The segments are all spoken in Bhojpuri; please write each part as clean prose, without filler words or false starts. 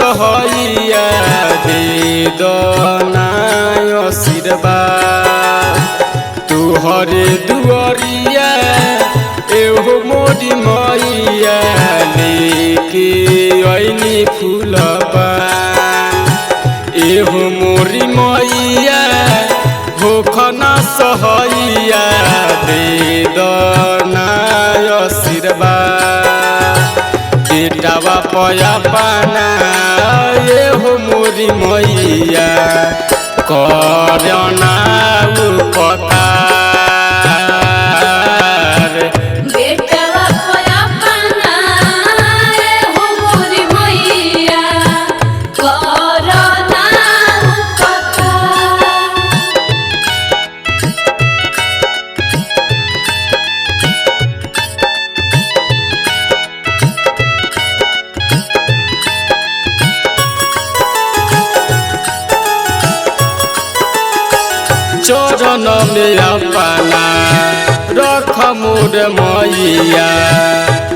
सहैया दे दना आशीर्वाद तुहरे दुआरिया एहो मोरी मैया लेके ऐनी फूलबा एहो मोरी मैया होखना सहैया दे दना आशीर्वाद बेटावा पया पाना एहो मोरी मैया करना उपकार बेटावा पया पाना एहो मोरी मैया करना उपकार। चरण में अपना रख मोर मैया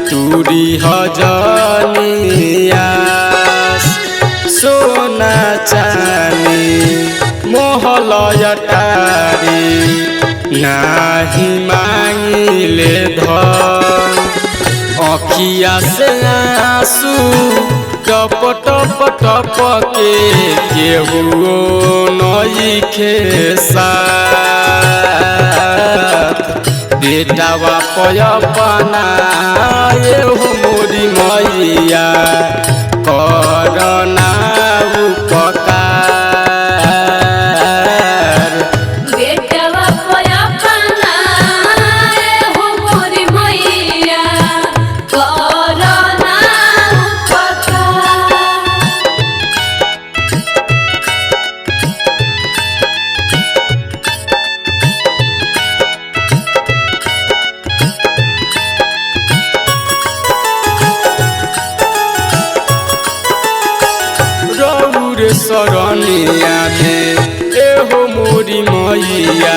तुरी हजनिया सोना चानी मोहलय टारी नाही मांगिले धन अखिया से आंसू टप टप टप के केहू नइखे साथ बेटावा पयपना एहो मोरी मैया करना उपकार बेटावा पया पाना एहो मोरी मैया करना उपकार। रौरे शरणिया में एहो मोरी मैया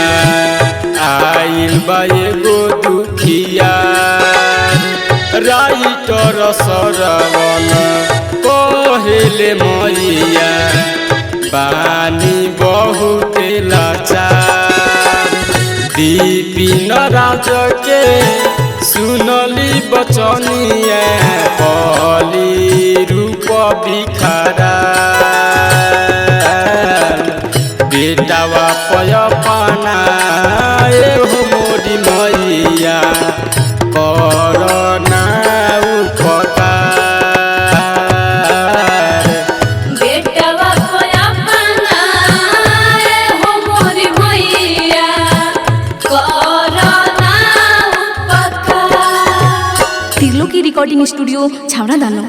आइल बा एगो दुखिया राइटर सरवन कहेले मैया बानी बहुते लाचार विपिन राज के सुनली बचनिया कली रूप भिखारा बेटावा पयपना एहो मोरी मैया करना उपकार बेटावा पया पाना एहो मोरी मैया करना उपकार। तिर्लोकी रिकॉर्डिंग स्टूडियो छावड़ा दानो।